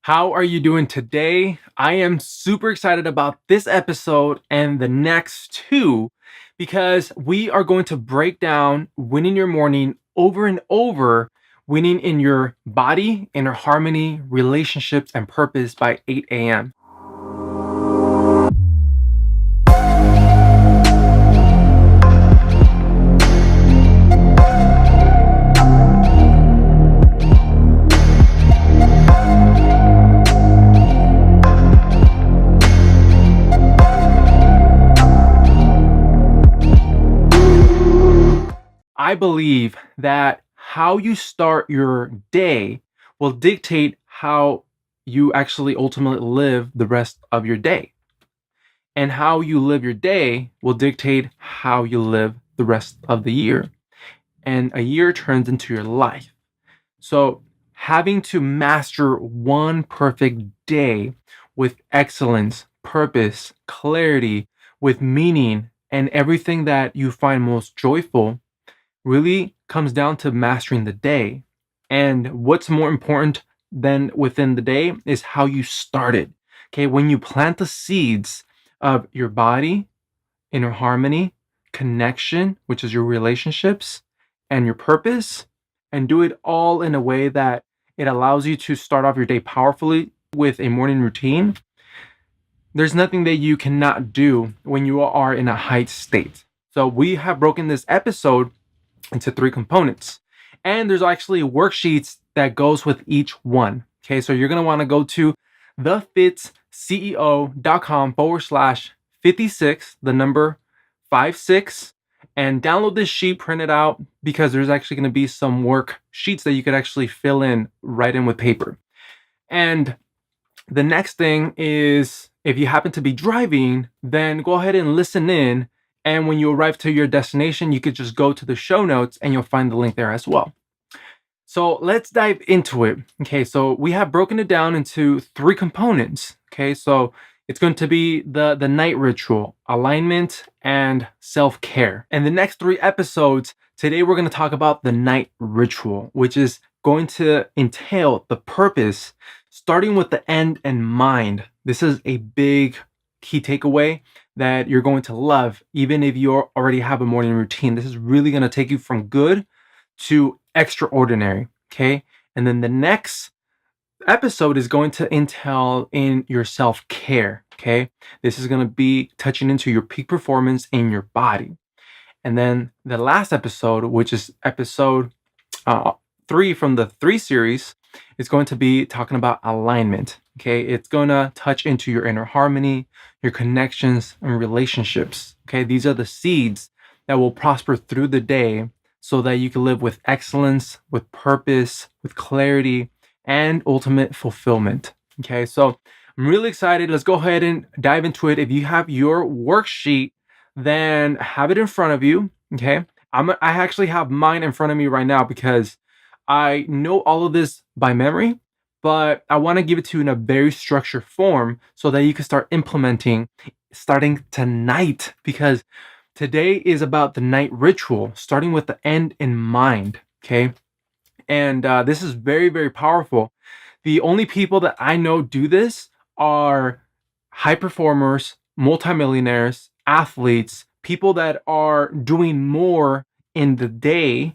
How are you doing today? I am super excited about this episode and the next two because we are going to break down winning your morning over and over, winning in your body, inner harmony, relationships, and purpose by 8 a.m. I believe that how you start your day will dictate how you actually ultimately live the rest of your day. And how you live your day will dictate how you live the rest of the year. And a year turns into your life. So, having to master one perfect day with excellence, purpose, clarity, with meaning, and everything that you find most joyful really comes down to mastering the day. And what's more important than within the day is how you start it. Okay, when you plant the seeds of your body, inner harmony, connection, which is your relationships, and your purpose, and do it all in a way that it allows you to start off your day powerfully with a morning routine. There's nothing that you cannot do when you are in a high state. So we have broken this episode into three components. And there's actually worksheets that goes with each one. Okay, so you're gonna want to go to thefitsceo.com/56, the number 56, and download this sheet, print it out, because there's actually gonna be some worksheets that you could actually fill in right in with paper. And the next thing is, if you happen to be driving, then go ahead and listen in. And when you arrive to your destination, you could just go to the show notes and you'll find the link there as well. So let's dive into it. Okay, so we have broken it down into three components. Okay, so it's going to be the night ritual, alignment, and self-care. And the next three episodes, today we're going to talk about the night ritual, which is going to entail the purpose, starting with the end in mind. This is a big key takeaway that you're going to love, even if you already have a morning routine. This is really going to take you from good to extraordinary. Okay. And then the next episode is going to entail in your self-care. Okay. This is going to be touching into your peak performance in your body. And then the last episode, which is episode 3 from the 3 series, is going to be talking about alignment. Okay, it's going to touch into your inner harmony, your connections, and relationships. Okay, these are the seeds that will prosper through the day so that you can live with excellence, with purpose, with clarity, and ultimate fulfillment. Okay, so I'm really excited. Let's go ahead and dive into it. If you have your worksheet, then have it in front of you. Okay, I actually have mine in front of me right now because I know all of this by memory, but I want to give it to you in a very structured form so that you can start implementing starting tonight, because today is about the night ritual, starting with the end in mind. Okay. And this is very, very powerful. The only people that I know do this are high performers, multimillionaires, athletes, people that are doing more in the day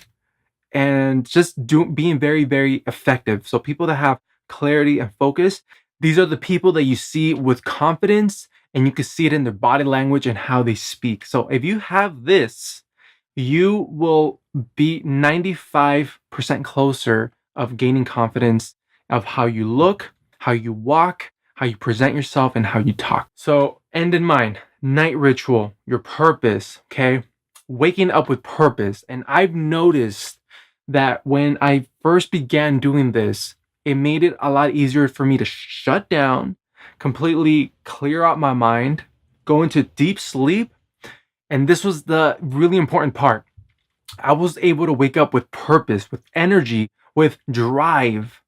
and just being very, very effective. So people that have clarity and focus, these are the people that you see with confidence, and you can see it in their body language and how they speak. So if you have this, you will be 95% closer of gaining confidence of how you look, how you walk, how you present yourself, and how you talk. So end in mind, night ritual, your purpose, okay? Waking up with purpose. And I've noticed that when I first began doing this, it made it a lot easier for me to shut down, completely clear out my mind, go into deep sleep. And this was the really important part. I was able to wake up with purpose, with energy, with drive.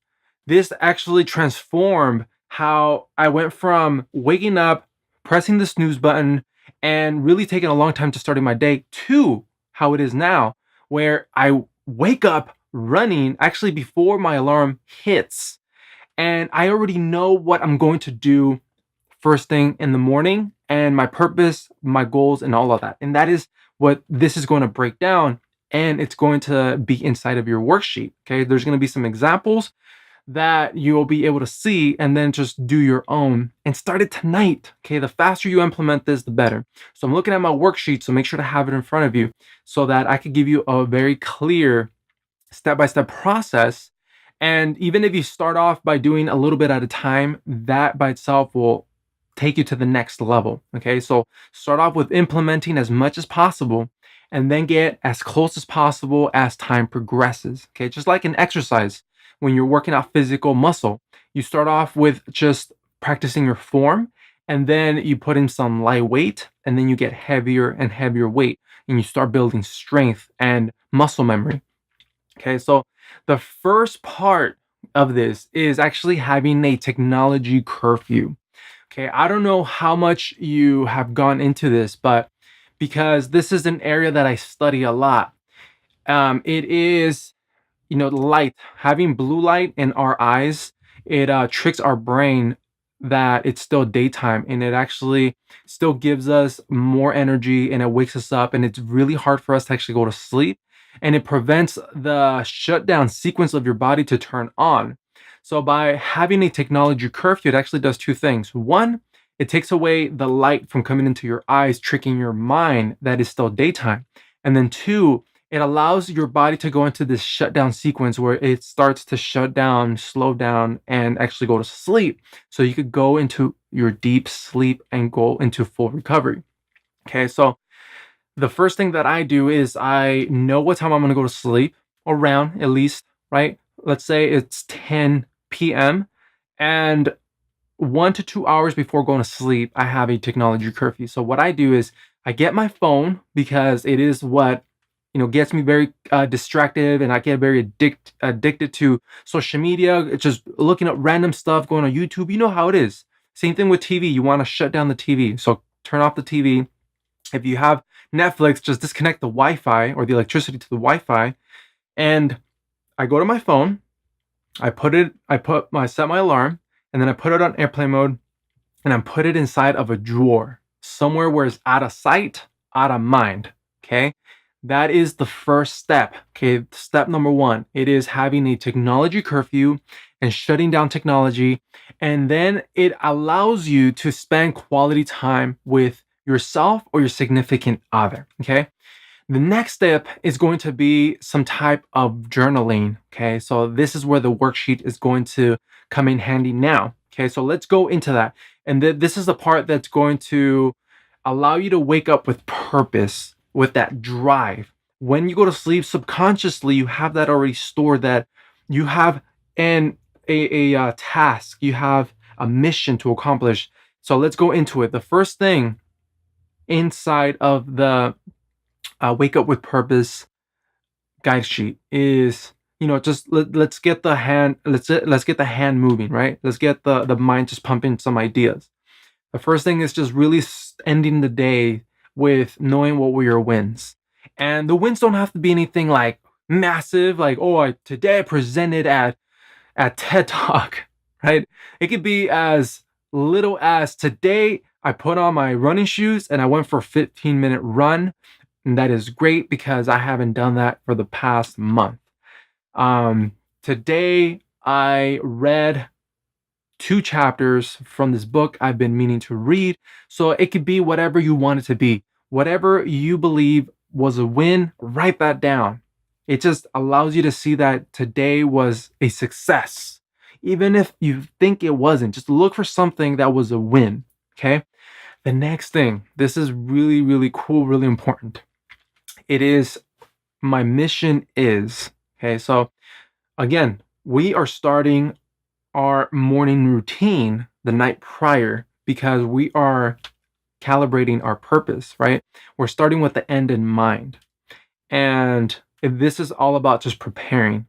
This actually transformed how I went from waking up, pressing the snooze button, and really taking a long time to starting my day to how it is now, where I wake up running actually before my alarm hits. And I already know what I'm going to do first thing in the morning and my purpose, my goals, and all of that. And that is what this is going to break down. And it's going to be inside of your worksheet. Okay. There's going to be some examples that you'll be able to see and then just do your own and start it tonight. Okay. The faster you implement this, the better. So I'm looking at my worksheet. So make sure to have it in front of you so that I could give you a very clear step-by-step process. And even if you start off by doing a little bit at a time, that by itself will take you to the next level. Okay, so start off with implementing as much as possible and then get as close as possible as time progresses. Okay, just like an exercise, when you're working out physical muscle, you start off with just practicing your form and then you put in some light weight and then you get heavier and heavier weight and you start building strength and muscle memory. Okay, so the first part of this is actually having a technology curfew. Okay, I don't know how much you have gone into this, but because this is an area that I study a lot, it is, light, having blue light in our eyes, it tricks our brain that it's still daytime and it actually still gives us more energy and it wakes us up and it's really hard for us to actually go to sleep and it prevents the shutdown sequence of your body to turn on. So by having a technology curfew, it actually does two things. One, it takes away the light from coming into your eyes, tricking your mind that is still daytime. And then two, it allows your body to go into this shutdown sequence where it starts to shut down, slow down, and actually go to sleep. So you could go into your deep sleep and go into full recovery. Okay, so the first thing that I do is I know what time I'm going to go to sleep, around at least, right? Let's say it's 10 p.m. And 1 to 2 hours before going to sleep, I have a technology curfew. So what I do is I get my phone because it is what gets me very distracted, and I get very addicted to social media. It's just looking at random stuff, going on YouTube. You know how it is. Same thing with TV. You want to shut down the TV, so turn off the TV. If you have Netflix, just disconnect the Wi-Fi or the electricity to the Wi-Fi, and I go to my phone. I set my alarm, and then I put it on airplane mode, and I put it inside of a drawer somewhere where it's out of sight, out of mind. Okay. That is the first step. Okay. Step number one, it is having a technology curfew and shutting down technology. And then it allows you to spend quality time with yourself or your significant other. Okay. The next step is going to be some type of journaling. Okay. So this is where the worksheet is going to come in handy now. Okay. So let's go into that. And this is the part that's going to allow you to wake up with purpose, with that drive. When you go to sleep, subconsciously, you have that already stored, that you have a task, you have a mission to accomplish. So let's go into it. The first thing inside of the Wake Up with Purpose guide sheet is, just let's get the hand, let's get the hand moving, right? Let's get the mind just pumping some ideas. The first thing is just really ending the day with knowing what were your wins. And the wins don't have to be anything like massive, like, oh, today I presented at TED Talk, right? It could be as little as today I put on my running shoes and I went for a 15-minute run. And that is great because I haven't done that for the past month. Today I read 2 chapters from this book I've been meaning to read. So it could be whatever you want it to be. Whatever you believe was a win, write that down. It just allows you to see that today was a success. Even if you think it wasn't, just look for something that was a win. Okay. The next thing, this is really, really cool, really important. It is my mission is, okay. So again, we are starting our morning routine the night prior because we are calibrating our purpose, right? We're starting with the end in mind. And this is all about just preparing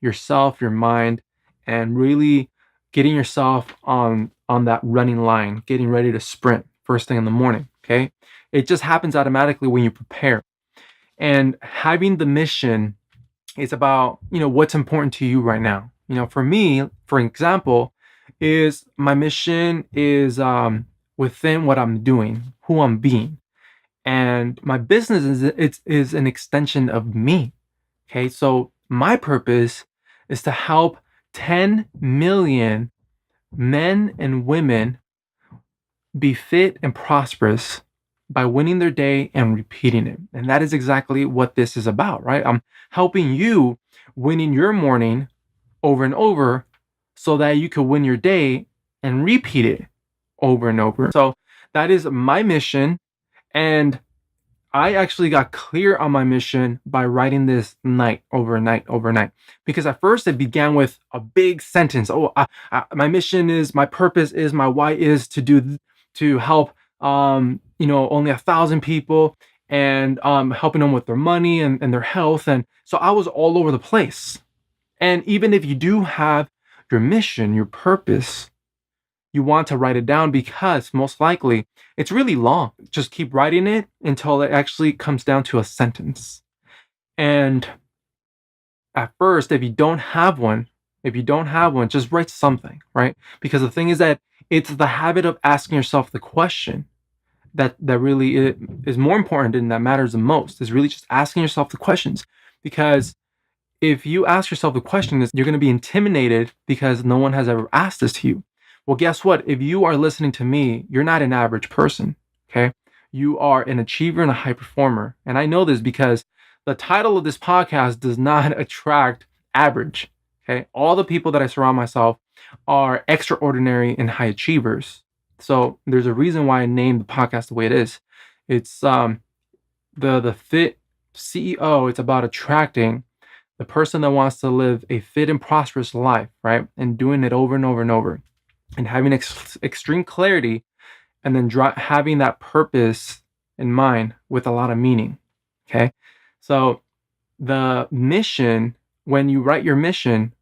yourself, your mind, and really getting yourself on that running line, getting ready to sprint first thing in the morning, okay? It just happens automatically when you prepare. And having the mission is about, what's important to you right now. For me, for example, is my mission is within what I'm doing, who I'm being. And my business is an extension of me. Okay, so my purpose is to help 10 million men and women be fit and prosperous by winning their day and repeating it. And that is exactly what this is about, right? I'm helping you winning your morning over and over so that you can win your day and repeat it over and over. So that is my mission. And I actually got clear on my mission by writing this night overnight, overnight. Because at first it began with a big sentence. Oh, my mission is, my purpose is, my why is to help, only 1,000 people and helping them with their money and their health. And so I was all over the place. And even if you do have your mission, your purpose, you want to write it down because most likely it's really long. Just keep writing it until it actually comes down to a sentence. And at first, if you don't have one, just write something, right? Because the thing is that it's the habit of asking yourself the question that really is more important and that matters the most, is really just asking yourself the questions. Because if you ask yourself the question, you're going to be intimidated because no one has ever asked this to you. Well, guess what? If you are listening to me, you're not an average person, okay? You are an achiever and a high performer. And I know this because the title of this podcast does not attract average, okay? All the people that I surround myself are extraordinary and high achievers. So there's a reason why I named the podcast the way it is. It's the Fit CEO. It's about attracting the person that wants to live a fit and prosperous life, right? And doing it over and over and over, and having extreme clarity, and then having that purpose in mind with a lot of meaning. Okay. So the mission, when you write your mission,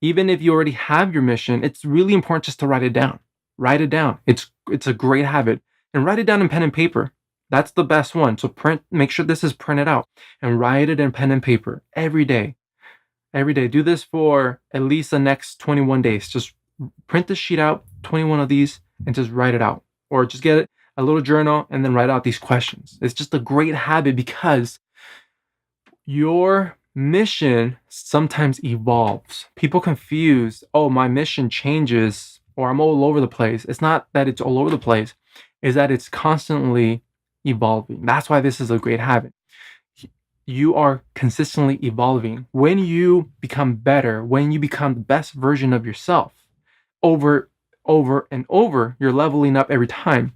even if you already have your mission, it's really important just to write it down. Write it down. It's a great habit. And write it down in pen and paper. That's the best one. So make sure this is printed out and write it in pen and paper every day. Every day. Do this for at least the next 21 days. Just print the sheet out, 21 of these, and just write it out. Or just get a little journal and then write out these questions. It's just a great habit because your mission sometimes evolves. People confuse, oh, my mission changes or I'm all over the place. It's not that it's all over the place. It's that it's constantly evolving. That's why this is a great habit. You are consistently evolving. When you become better, when you become the best version of yourself, over and over, you're leveling up every time.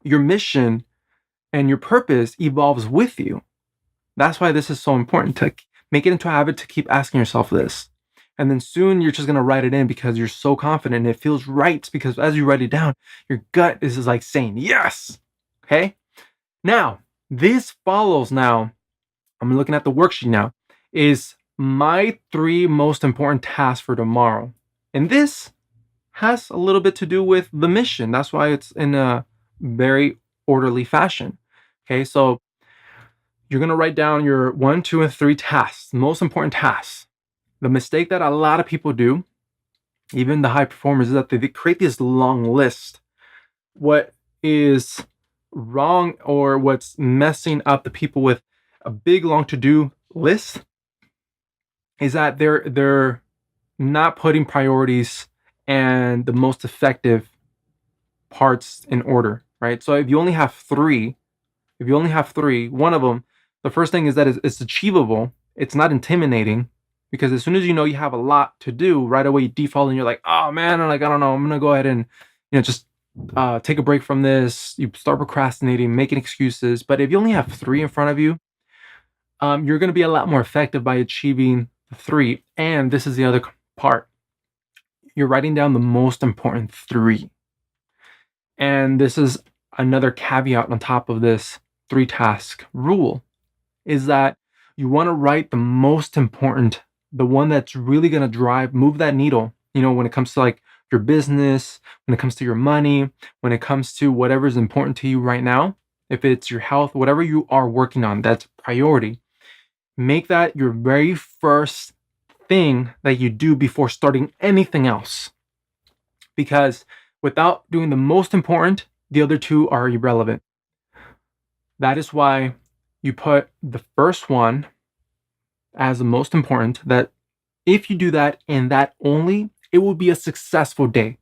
Your mission and your purpose evolves with you. That's why this is so important, to make it into a habit to keep asking yourself this. And then soon you're just going to write it in because you're so confident. It feels right because as you write it down, your gut is like saying yes. Okay. Now, this follows now. I'm looking at the worksheet now, is my 3 most important tasks for tomorrow. And this has a little bit to do with the mission. That's why it's in a very orderly fashion. Okay, so you're going to write down your 1, 2, and 3 tasks, most important tasks. The mistake that a lot of people do, even the high performers, is that they create this long list. What is wrong, or what's messing up the people with a big long to-do list, is that they're not putting priorities and the most effective parts in order, right? So if you only have 3, one of them, the first thing is that it's achievable. It's not intimidating, because as soon as you know you have a lot to do, right away you default and you're like, oh man, I don't know, I'm gonna go ahead and just take a break from this. You start procrastinating, making excuses. But if you only have 3 in front of you, you're going to be a lot more effective by achieving the 3. And this is the other part. You're writing down the most important 3. And this is another caveat on top of this 3-task rule, is that you want to write the most important, the one that's really going to move that needle, when it comes to like your business, when it comes to your money, when it comes to whatever is important to you right now. If it's your health, whatever you are working on, that's priority. Make that your very first thing that you do before starting anything else. Because without doing the most important, the other two are irrelevant. That is why you put the first one as the most important, that if you do that and that only, it will be a successful day.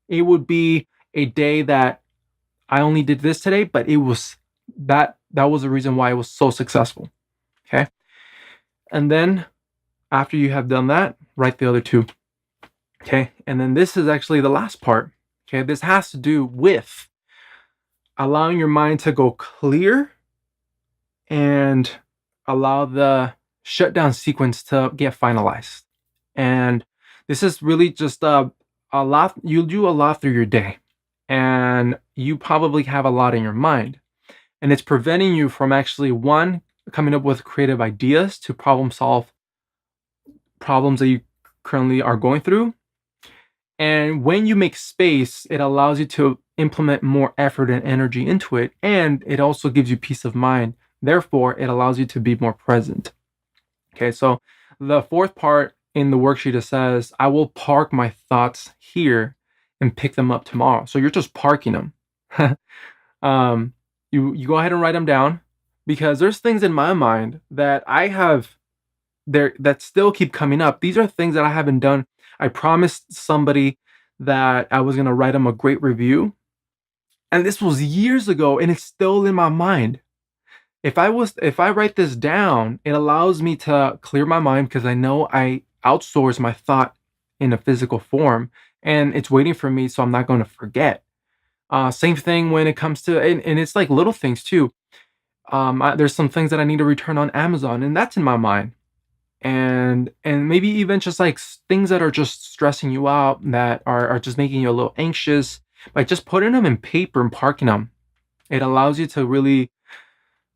It would be a day that I only did this today, but it was that was the reason why it was so successful. Okay. And then after you have done that, write the other two. Okay. And then this is actually the last part. Okay. This has to do with allowing your mind to go clear and allow the shutdown sequence to get finalized. And this is really just a lot. You'll do a lot through your day, and you probably have a lot in your mind, and it's preventing you from actually, one, coming up with creative ideas to problem solve problems that you currently are going through. And when you make space, it allows you to implement more effort and energy into it, and it also gives you peace of mind. Therefore, it allows you to be more present. Okay, so the fourth part in the worksheet, it says, I will park my thoughts here and pick them up tomorrow. So you're just parking them. You go ahead and write them down, because there's things in my mind that I have there that still keep coming up. These are things that I haven't done. I promised somebody that I was going to write them a great review, and this was years ago, and it's still in my mind. If I write this down, it allows me to clear my mind, because I know I outsource my thought in a physical form, and it's waiting for me, so I'm not going to forget. Same thing when it comes to, and it's like little things too. There's some things that I need to return on Amazon, and that's in my mind. And maybe even just like things that are just stressing you out, that are just making you a little anxious. By just putting them in paper and parking them, it allows you to really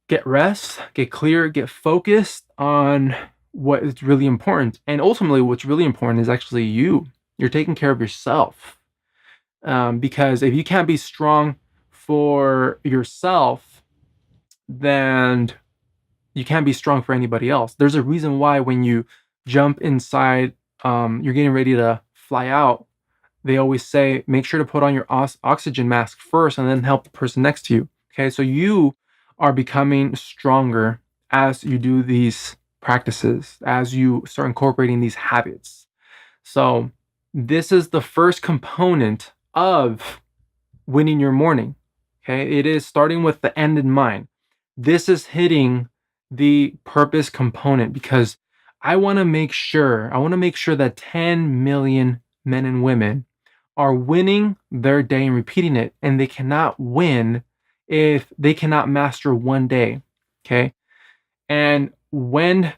get rest, get clear, get focused on what is really important. And ultimately, what's really important is actually you. You're taking care of yourself. Because if you can't be strong for yourself, then you can't be strong for anybody else. There's a reason why when you jump inside, you're getting ready to fly out, they always say, make sure to put on your oxygen mask first and then help the person next to you. Okay, so you are becoming stronger as you do these practices, as you start incorporating these habits. So this is the first component of winning your morning. Okay, it is starting with the end in mind. This is hitting the purpose component, because I want to make sure that 10 million men and women are winning their day and repeating it, and they cannot win if they cannot master one day. Okay, and when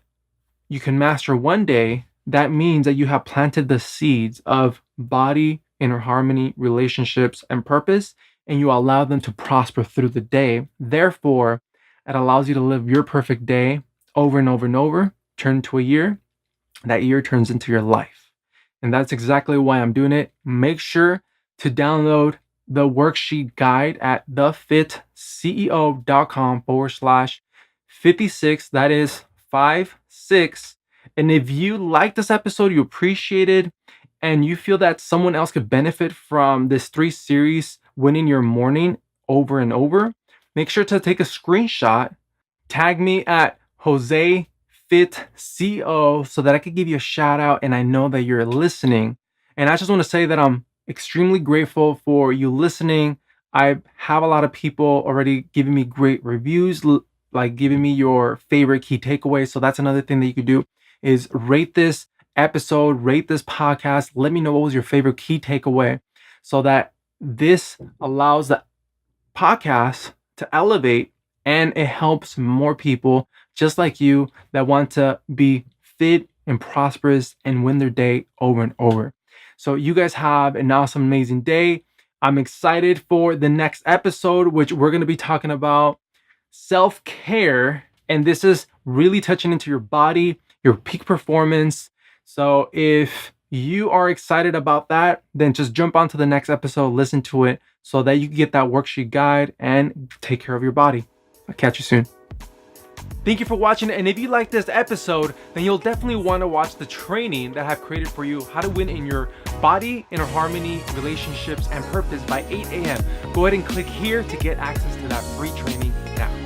you can master one day, that means that you have planted the seeds of body, inner harmony, relationships, and purpose, and you allow them to prosper through the day. Therefore, it allows you to live your perfect day over and over and over, turn into a year. That year turns into your life. And that's exactly why I'm doing it. Make sure to download the worksheet guide at thefitceo.com/56. That is 56. And if you like this episode, you appreciate it, and you feel that someone else could benefit from this 3 series, winning your morning over and over, make sure to take a screenshot, tag me at Jose Fit CO, so that I could give you a shout out and I know that you're listening. And I just want to say that I'm extremely grateful for you listening. I have a lot of people already giving me great reviews, like giving me your favorite key takeaways. So that's another thing that you could do, is rate this episode, rate this podcast. Let me know what was your favorite key takeaway, so that this allows the podcast to elevate, and it helps more people just like you that want to be fit and prosperous and win their day over and over. So you guys have an awesome, amazing day. I'm excited for the next episode, which we're going to be talking about self-care. And this is really touching into your body, your peak performance. So if you are excited about that, then just jump onto the next episode, listen to it, so that you can get that worksheet guide and take care of your body. I'll catch you soon. Thank you for watching, and if you like this episode, then you'll definitely want to watch the training that I've created for you, how to win in your body, inner harmony, relationships, and purpose by 8 a.m. Go ahead and click here to get access to that free training now.